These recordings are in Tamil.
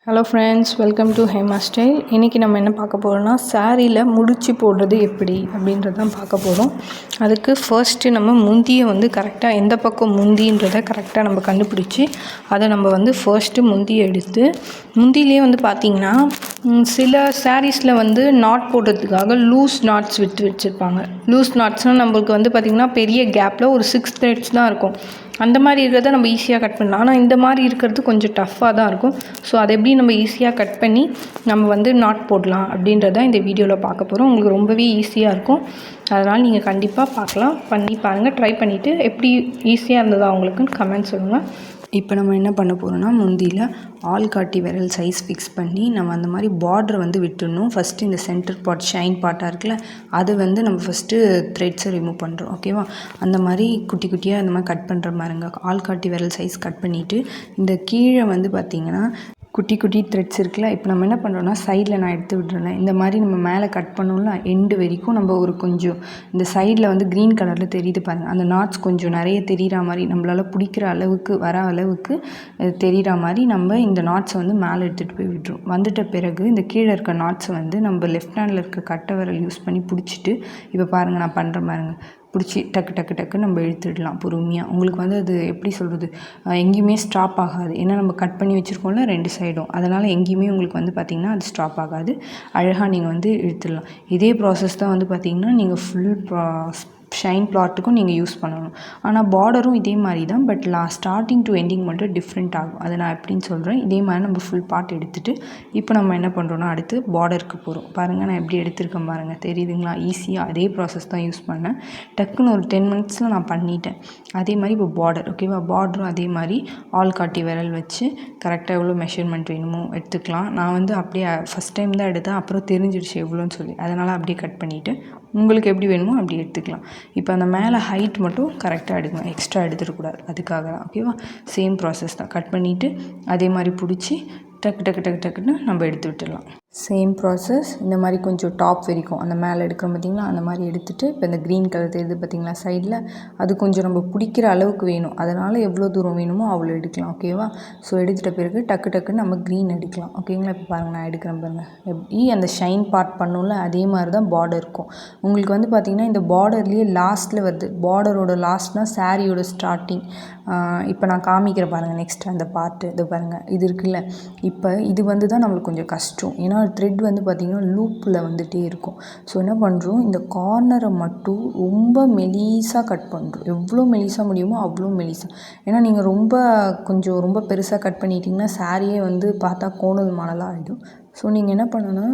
Hello friends, welcome to Hema style. இன்றைக்கி நம்ம என்ன பார்க்க போகிறோம்னா, சாரியில் முடிச்சு போடுறது எப்படி அப்படின்றது தான் பார்க்க போகிறோம். அதுக்கு ஃபர்ஸ்ட்டு நம்ம முந்தியை கரெக்டாக எந்த பக்கம் முந்தின்றதை கரெக்டாக நம்ம கண்டுபிடிச்சி அதை நம்ம ஃபர்ஸ்ட்டு முந்தியை எடுத்து முந்தியிலே பார்த்திங்கன்னா சில சாரீஸில் நாட் போடுறதுக்காக லூஸ் நாட்ஸ் விட்டு வச்சுருப்பாங்க. லூஸ் நாட்ஸ்னால் நம்மளுக்கு பார்த்திங்கன்னா பெரிய கேப்பில் ஒரு 6 த்ரெட்ஸ் தான் இருக்கும். அந்த மாதிரி இருக்கிறத நம்ம ஈஸியாக கட் பண்ணலாம். ஆனால் இந்த மாதிரி இருக்கிறது கொஞ்சம் டஃப்பாக தான் இருக்கும். ஸோ அதை எப்படி நம்ம ஈஸியாக கட் பண்ணி நம்ம நாட் போடலாம் அப்படின்றத இந்த வீடியோவில் பார்க்க போகிறோம். உங்களுக்கு ரொம்பவே ஈஸியாக இருக்கும். அதனால் நீங்கள் கண்டிப்பாக பார்க்கலாம், பண்ணி பாருங்கள். ட்ரை பண்ணிவிட்டு எப்படி ஈஸியாக இருந்ததா உங்களுக்குன்னு கமெண்ட் சொல்லுங்கள். இப்போ நம்ம என்ன பண்ண போகிறோம்னா, முந்தியில் ஆள்காட்டி விரல் சைஸ் ஃபிக்ஸ் பண்ணி நம்ம அந்த மாதிரி பார்டரை விட்டுடணும். ஃபஸ்ட்டு இந்த சென்டர் பார்ட் ஷைன் பார்ட்டாக இருக்குல்ல, அது நம்ம ஃபஸ்ட்டு த்ரெட்ஸை ரிமூவ் பண்ணுறோம். ஓகேவா? அந்த மாதிரி குட்டி குட்டியாக அந்த மாதிரி கட் பண்ணுற மாதிரிங்க. ஆள்காட்டி விரல் சைஸ் கட் பண்ணிவிட்டு இந்த கீழே பார்த்திங்கன்னா குட்டி குட்டி த்ரெட்ஸ் இருக்குல்ல, இப்போ நம்ம என்ன பண்ணுறோன்னா சைடில் நான் எடுத்து விட்றேன். இந்த மாதிரி நம்ம மேலே கட் பண்ணோம்ல, எண்டு வரைக்கும் நம்ம ஒரு கொஞ்சம் இந்த சைடில் க்ரீன் கலரில் தெரியுது பாருங்கள். அந்த நாட்ஸ் கொஞ்சம் நிறைய தெரிகிற மாதிரி, நம்மளால் பிடிக்கிற அளவுக்கு வர அளவுக்கு தெரிகிற மாதிரி நம்ம இந்த நாட்ஸை மேலே எடுத்துகிட்டு போய் விட்டுரும். வந்துட்ட பிறகு இந்த கீழே இருக்க நாட்ஸை நம்ம லெஃப்ட் ஹேண்டில் இருக்க கட்டை விரல் யூஸ் பண்ணி பிடிச்சிட்டு, இப்போ பாருங்கள் நான் பண்ணுற பாருங்க, பிடிச்சி டக்கு டக்கு டக்கு நம்ம இழுத்துடலாம் பொறுமையாக. உங்களுக்கு அது எப்படி சொல்கிறது, எங்கேயுமே ஸ்டாப் ஆகாது. ஏன்னா நம்ம கட் பண்ணி வச்சுருக்கோம்ல 2 சைடும், அதனால் எங்கேயுமே உங்களுக்கு பார்த்திங்கன்னா அது ஸ்டாப் ஆகாது. அழகாக நீங்கள் இழுத்துடலாம். இதே ப்ராசஸ் தான் பார்த்திங்கன்னா நீங்கள் ஃபுல் ஷைன் பிளாட்டுக்கும் நீங்கள் யூஸ் பண்ணணும். ஆனால் பார்டரும் இதே மாதிரி தான், பட் ஸ்டார்டிங் டு எண்டிங் மட்டும் டிஃப்ரெண்ட் ஆகும். அதை நான் எப்படின்னு சொல்கிறேன். இதே மாதிரி நம்ம ஃபுல் பார்ட் எடுத்துகிட்டு இப்போ நம்ம என்ன பண்ணுறோன்னா அடுத்து பார்டருக்கு போகிறோம். பாருங்கள் நான் எப்படி எடுத்திருக்கேன் பாருங்கள், தெரியுதுங்களா? ஈஸியாக அதே ப்ராசஸ் தான் யூஸ் பண்ணேன். டக்குன்னு ஒரு 10 மினிட்ஸில் நான் பண்ணிட்டேன். அதே மாதிரி இப்போ பார்டர், ஓகேவா? பார்டரும் அதே மாதிரி ஆள்காட்டி விரல் வச்சு கரெக்டாக எவ்வளோ மெஷர்மெண்ட் வேணுமோ எடுத்துக்கலாம். நான் அப்படியே ஃபஸ்ட் டைம் தான் எடுத்தேன், அப்புறம் தெரிஞ்சிடுச்சு எவ்வளோன்னு சொல்லி, அதனால் அப்படியே கட் பண்ணிவிட்டு உங்களுக்கு எப்படி வேணுமோ அப்படி எடுத்துக்கலாம். இப்போ அந்த மேலே ஹைட் மட்டும் கரெக்டாக எடுக்கணும், எக்ஸ்ட்ரா எடுத்துடக்கூடாது. அதுக்காக தான். ஓகேவா? சேம் ப்ராசஸ் தான். கட் பண்ணிவிட்டு அதே மாதிரி பிடிச்சி டக்கு டக்கு டக்கு டக்குன்னு நம்ம எடுத்து விட்டுடலாம். Same process. இந்த மாதிரி கொஞ்சம் டாப் வரைக்கும் அந்த மேலே எடுக்கிறோம் பார்த்திங்களா, அந்த மாதிரி எடுத்துகிட்டு இப்போ இந்த க்ரீன் கலர் தெரியுது பார்த்திங்களா சைடில், அது கொஞ்சம் நம்ம பிடிக்கிற அளவுக்கு வேணும். அதனால் எவ்வளோ தூரம் வேணுமோ அவ்வளோ எடுக்கலாம். ஓகேவா? ஸோ எடுத்துகிட்ட பிறகு டக்கு டக்குன்னு நம்ம க்ரீன் எடுக்கலாம். ஓகேங்களா? இப்போ பாருங்கள் நான் எடுக்கிறேன் பாருங்கள். எப்படி அந்த ஷைன் பார்ட் பண்ணோம்ல, அதே மாதிரி தான் பார்டர் இருக்கும். உங்களுக்கு பார்த்திங்கன்னா இந்த பார்டர்லேயே லாஸ்ட்டில் வருது. பார்டரோட லாஸ்ட்னால் சாரியோட ஸ்டார்டிங். இப்போ நான் காமிக்கிறேன் பாருங்கள். நெக்ஸ்ட் அந்த பார்ட்டு இது பாருங்கள், இது இருக்குல்ல, இப்போ இது தான் நம்மளுக்கு கொஞ்சம் கஷ்டம். ஏன்னா த்ரெட் பார்த்திங்கன்னா லூப்பில் வந்துகிட்டே இருக்கும். ஸோ என்ன பண்ணுறோம், இந்த கார்னரை மட்டும் ரொம்ப மெலிசாக கட் பண்ணுறோம். எவ்வளோ மெலிசாக முடியுமோ அவ்வளோ மெலிசாக. ஏன்னா நீங்கள் ரொம்ப பெருசாக கட் பண்ணிட்டீங்கன்னா சாரியே பார்த்தா கோணல் மாடலாக ஆகிடும். ஸோ நீங்கள் என்ன பண்ணணும்னா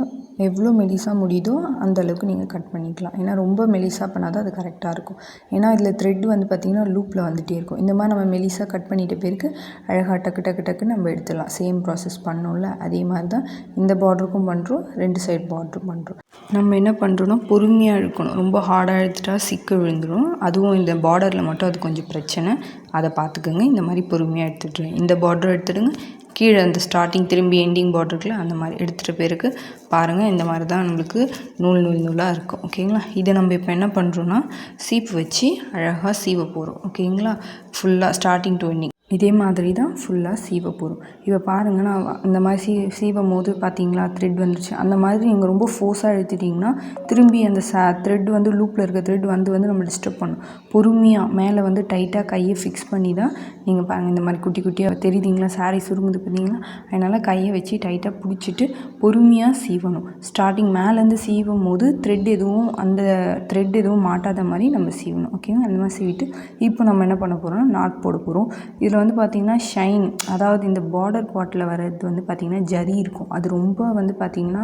எவ்வளோ மெலிசாக முடியுதோ அந்தளவுக்கு நீங்கள் கட் பண்ணிக்கலாம். ஏன்னா ரொம்ப மெலிசாக பண்ணால் தான் அது கரெக்டாக இருக்கும். ஏன்னா இதில் த்ரெட் பார்த்திங்கன்னா லூப்பில் வந்துகிட்டே இருக்கும். இந்த மாதிரி நம்ம மெலிசாக கட் பண்ணிட்ட பிறகு அழகாக டக்கு டக்கு டக்குன்னு நம்ம எடுத்துடலாம். சேம் ப்ராசஸ் பண்ணோம்ல, அதே மாதிரி தான் இந்த பார்டருக்கும் பண்ணுறோம், 2 சைட் பார்டரும் பண்ணுறோம். நம்ம என்ன பண்ணுறோன்னா பொறுமையாக இழுக்கணும். ரொம்ப ஹார்டாக எடுத்துட்டா சிக்கு விழுந்துடும். அதுவும் இந்த பார்டரில் மட்டும் அது கொஞ்சம் பிரச்சனை, அதை பார்த்துக்கோங்க. இந்த மாதிரி பொறுமையாக எடுத்துகிட்டு இந்த பார்டர் எடுத்துடுங்க. கீழே அந்த ஸ்டார்டிங் திரும்பி எண்டிங் பார்டருக்குள்ள அந்த மாதிரி எடுத்துகிட்ட பிறகு பாருங்கள், இந்த மாதிரி தான் நம்மளுக்கு நூலாக இருக்கும். ஓகேங்களா? இதை நம்ம இப்போ என்ன பண்ணுறோன்னா சீப்பு வச்சு அழகாக சீவ போகிறோம். ஓகேங்களா? ஃபுல்லாக ஸ்டார்டிங் டு எண்டிங் இதே மாதிரி தான் ஃபுல்லாக சீவ போகிறோம். இப்போ பாருங்கள், நான் இந்த மாதிரி சீவும் போது பார்த்தீங்களா த்ரெட் வந்துருச்சு. அந்த மாதிரி நீங்கள் ரொம்ப ஃபோர்ஸாக எடுத்துட்டிங்கன்னா திரும்பி அந்த த்ரெட் லூப்பில் இருக்க த்ரெட் நம்ம டிஸ்டர்ப் பண்ணும். பொறுமையாக மேலே டைட்டாக கையை ஃபிக்ஸ் பண்ணி தான் நீங்கள் பாருங்கள். இந்த மாதிரி குட்டி குட்டியாக தெரியுதுங்களா, சாரீ சுருங்குது பார்த்தீங்களா? அதனால் கையை வச்சு டைட்டாக பிடிச்சிட்டு பொறுமையாக சீவணும். ஸ்டார்டிங் மேலேருந்து சீவும் போது அந்த த்ரெட் எதுவும் மாட்டாத மாதிரி நம்ம சீவணும். ஓகேங்களா? அந்த மாதிரி சீவிட்டு இப்போ நம்ம என்ன பண்ண போகிறோம்னா நாட் போட போகிறோம். இதில் பார்த்திங்கன்னா ஷைன், அதாவது இந்த பார்டர் பார்ட்டில் வர்றது பார்த்திங்கன்னா ஜரி இருக்கும். அது ரொம்ப பார்த்திங்கன்னா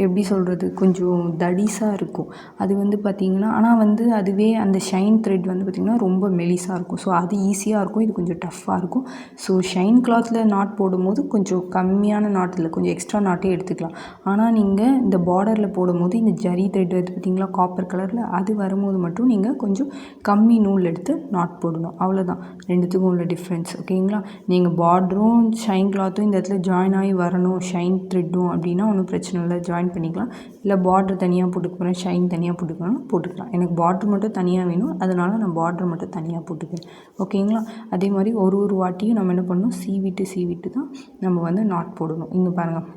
எப்படி சொல்கிறது, கொஞ்சம் தடிசாக இருக்கும். அது பார்த்திங்கன்னா ஆனால் அதுவே அந்த ஷைன் த்ரெட் பார்த்திங்கன்னா ரொம்ப மெலிசாக இருக்கும். ஸோ அது ஈஸியாக இருக்கும், இது கொஞ்சம் டஃப்பாக இருக்கும். ஸோ ஷைன் கிளாத்தில் நாட் போடும்போது கொஞ்சம் கம்மியான நாட்டில் கொஞ்சம் எக்ஸ்ட்ரா நாட்டே எடுத்துக்கலாம். ஆனால் நீங்கள் இந்த பார்டரில் போடும்போது இந்த ஜரி த்ரெட் பார்த்திங்களா காப்பர் கலரில், அது வரும்போது மட்டும் நீங்கள் கொஞ்சம் கம்மி நூல் எடுத்து நாட் போடணும். அவ்வளோதான் ரெண்டுத்துக்கும் உள்ள டிஃப்ரென்ஸ். டிஃப்ரென்ஸ். ஓகேங்களா? நீங்கள் பார்டரும் ஷைன் கிளாத்தும் இந்த இடத்துல ஜாயின் ஆகி வரணும், ஷைன் த்ரெட்டும் அப்படின்னா ஒன்றும் பிரச்சனை இல்லை, ஜாயின் பண்ணிக்கலாம். இல்லை பார்டர் தனியாக போட்டுக்க போகிறேன், ஷைன் தனியாக போட்டுக்கலாம். எனக்கு பார்டர் மட்டும் தனியாக வேணும், அதனால் நான் பார்டர் மட்டும் தனியாக போட்டுக்கிறேன். ஓகேங்களா? அதே மாதிரி ஒரு வாட்டியும் நம்ம என்ன பண்ணணும், சீவிட்டு தான் நம்ம வந்து நாட் போடணும். இங்கே பாருங்கள்,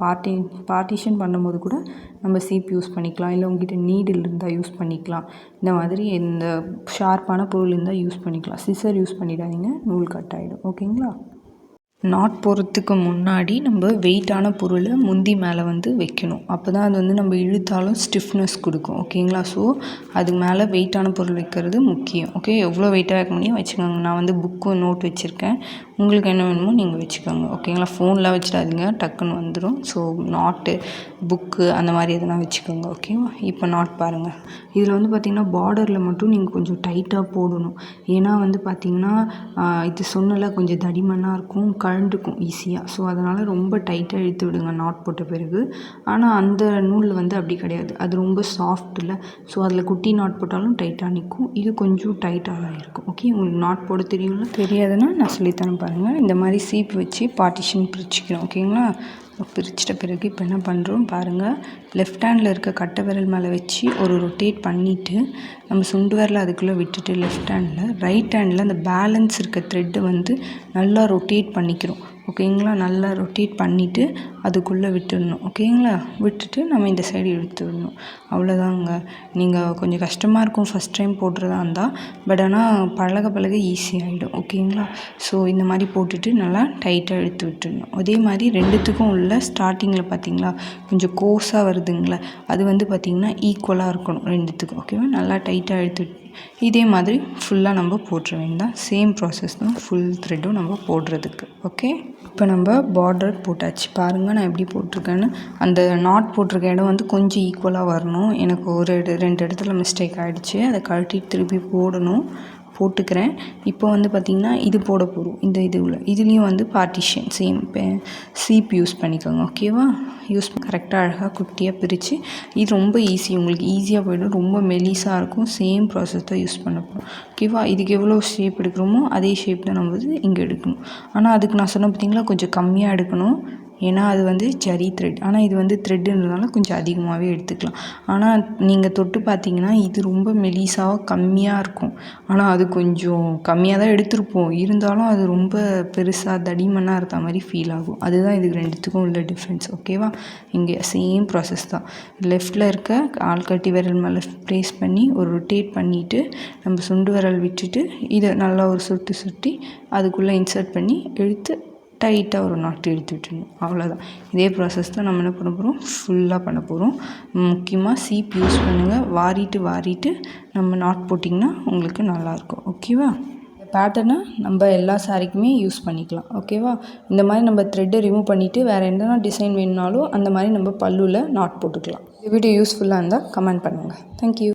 பார்ட்டிஷன் பண்ணும்போது கூட நம்ம சீப் யூஸ் பண்ணிக்கலாம், இல்லை உங்ககிட்ட நீடில் இருந்தால் யூஸ் பண்ணிக்கலாம். இந்த மாதிரி இந்த ஷார்ப்பான பொருள் இருந்தால் யூஸ் பண்ணிக்கலாம். சிசர் யூஸ் பண்ணிடாதீங்க, நூல் கட் ஆகிடும். ஓகேங்களா? நாட் போடுறதுக்கு முன்னாடி நம்ம வெயிட்டான பொருளை முந்தி மேலே வந்து வைக்கணும். அப்போ தான் அது வந்து நம்ம இழுத்தாலும் ஸ்டிஃப்னஸ் கொடுக்கும். ஓகேங்களா? ஸோ அதுக்கு மேலே வெயிட்டான பொருள் வைக்கிறது முக்கியம். ஓகே, எவ்வளோ வெயிட்டாக வைக்க முடியும் வச்சுக்கோங்க. நான் வந்து புக்கு நோட் வச்சுருக்கேன், உங்களுக்கு என்ன வேணுமோ நீங்கள் வச்சுக்கோங்க. ஓகேங்களா? ஃபோனில் வச்சிடாதீங்க, டக்குன்னு வந்துடும். ஸோ நாட்டு, புக்கு அந்த மாதிரி எதனா வச்சுக்கோங்க. ஓகேவா? இப்போ நாட் பாருங்கள். இதில் வந்து பார்த்திங்கன்னா பார்டரில் மட்டும் நீங்கள் கொஞ்சம் டைட்டாக போடணும். ஏன்னா வந்து பார்த்திங்கன்னா இது சொன்னல கொஞ்சம் தடிமனாக இருக்கும், கழண்டுக்கும் ஈஸியாக. ஸோ அதனால் ரொம்ப டைட்டாக இழுத்து விடுங்க நாட் போட்ட பிறகு. ஆனால் அந்த நூலில் வந்து அப்படி கிடையாது, அது ரொம்ப சாஃப்ட் இல்லை. ஸோ அதில் குட்டி நாட் போட்டாலும் டைட்டாக நிற்கும், இது கொஞ்சம் டைட்டாக தான் இருக்கும். ஓகே, உங்களுக்கு நாட் போட தெரியும்ல? தெரியாதுன்னா நான் சொல்லித்தரேன் பாருங்கள். இந்த மாதிரி சீப் வச்சு பார்ட்டிஷன் பிரிச்சுக்கிறோம். ஓகேங்களா? பிரிச்சிட்ட பிறகு இப்போ என்ன பண்ணுறோம் பாருங்கள், லெஃப்ட் ஹேண்டில் இருக்க கட்டை விரல் மேலே வச்சு ஒரு ரொட்டேட் பண்ணிவிட்டு நம்ம சுண்டு விரல் அதுக்குள்ளே விட்டுட்டு லெஃப்ட் ஹேண்டில், ரைட் ஹேண்டில் அந்த பேலன்ஸ் இருக்க த்ரெட்டை வந்து நல்லா ரொட்டேட் பண்ணிக்கிறோம். ஓகேங்களா? நல்லா ரொட்டேட் பண்ணிவிட்டு அதுக்குள்ளே விட்டுடணும். ஓகேங்களா? விட்டுட்டு நம்ம இந்த சைடு இழுத்து விடணும். அவ்வளோதாங்க. நீங்கள் கொஞ்சம் கஷ்டமாக இருக்கும் ஃபஸ்ட் டைம் போடுறதா இருந்தால், பட் ஆனால் பழக ஈஸியாகிடும். ஓகேங்களா? ஸோ இந்த மாதிரி போட்டுட்டு நல்லா டைட்டாக இழுத்து விட்டுடணும். அதே மாதிரி ரெண்டுத்துக்கும் உள்ள ஸ்டார்டிங்கில் பார்த்திங்களா கொஞ்சம் கோஸாக வருதுங்களா, அது வந்து பார்த்திங்கன்னா ஈக்குவலாக இருக்கணும் ரெண்டுத்துக்கும். ஓகேவா? நல்லா டைட்டாக இழுத்து இதே மாதிரி ஃபுல்லாக நம்ம போட்டுற வேண்டாம். சேம் ப்ராசஸ் தான் ஃபுல் த்ரெட்டும் நம்ம போடுறதுக்கு. ஓகே, இப்போ நம்ம பார்டர் போட்டாச்சு. பாருங்கள் நான் எப்படி போட்டிருக்கேன்னு. அந்த நாட் போட்டிருக்க இடம் வந்து கொஞ்சம் ஈக்குவலாக வரணும். எனக்கு ஒரு 2 இடத்துல மிஸ்டேக் ஆகிடுச்சு, அதை கழட்டி திருப்பி போட்டுக்கிறேன். இப்போ வந்து பார்த்திங்கன்னா இது போட போகிறோம். இந்த இதுலேயும் வந்து பார்ட்டிஷன் சேம் சீப் யூஸ் பண்ணிக்கோங்க. ஓகேவா? கரெக்டாக அழகாக குட்டியாக பிரித்து, இது ரொம்ப ஈஸி, உங்களுக்கு ஈஸியாக போய்டும். ரொம்ப மெலிசாக இருக்கும். சேம் ப்ராசஸ் தான் யூஸ் பண்ண போகிறோம். ஓகேவா? இதுக்கு எவ்வளோ ஷேப் எடுக்கிறோமோ அதே ஷேப் தான் நம்ம வந்து இங்கே எடுக்கணும். ஆனால் அதுக்கு நான் சொன்ன பார்த்திங்களா கொஞ்சம் கம்மியாக எடுக்கணும், ஏன்னா அது வந்து ஜரி த்ரெட். ஆனால் இது வந்து த்ரெட்டுன்றதுனால கொஞ்சம் அதிகமாகவே எடுத்துக்கலாம். ஆனால் நீங்கள் தொட்டு பார்த்தீங்கன்னா இது ரொம்ப மெலிசாக கம்மியாக இருக்கும். ஆனால் அது கொஞ்சம் கம்மியாக தான் எடுத்திருப்போம், இருந்தாலும் அது ரொம்ப பெருசாக தடிமனாக இருக்க மாதிரி ஃபீல் ஆகும். அதுதான் இதுக்கு ரெண்டுத்துக்கும் உள்ள டிஃப்ரென்ஸ். ஓகேவா? இங்கே சேம் ப்ராசஸ் தான். லெஃப்டில் இருக்க ஆள்காட்டி விரல் மேலே ப்ளேஸ் பண்ணி ஒரு ரொட்டேட் பண்ணிவிட்டு நம்ம சுண்டு விரல் விட்டுட்டு இதை நல்லா ஒரு சுட்டி அதுக்குள்ளே இன்சர்ட் பண்ணி இழுத்து டைட்டாக ஒரு நாட்டு இழுத்து விட்டுடணும். அவ்வளோதான். இதே ப்ராசஸ் தான் நம்ம என்ன பண்ண போகிறோம், ஃபுல்லாக பண்ண போகிறோம். முக்கியமாக சீப் யூஸ் பண்ணுங்கள். வாரிட்டு நம்ம நாட் போட்டிங்கன்னா உங்களுக்கு நல்லாயிருக்கும். ஓகேவா? இந்த பேட்டர்னை நம்ம எல்லா சாரிக்குமே யூஸ் பண்ணிக்கலாம். ஓகேவா? இந்த மாதிரி நம்ம த்ரெட்டை ரிமூவ் பண்ணிவிட்டு வேறு எந்தனா டிசைன் வேணுனாலும் அந்த மாதிரி நம்ம பல்லுவில் நாட் போட்டுக்கலாம். இந்த வீடியோ யூஸ்ஃபுல்லாக இருந்தால் கமெண்ட் பண்ணுங்கள். தேங்க்யூ.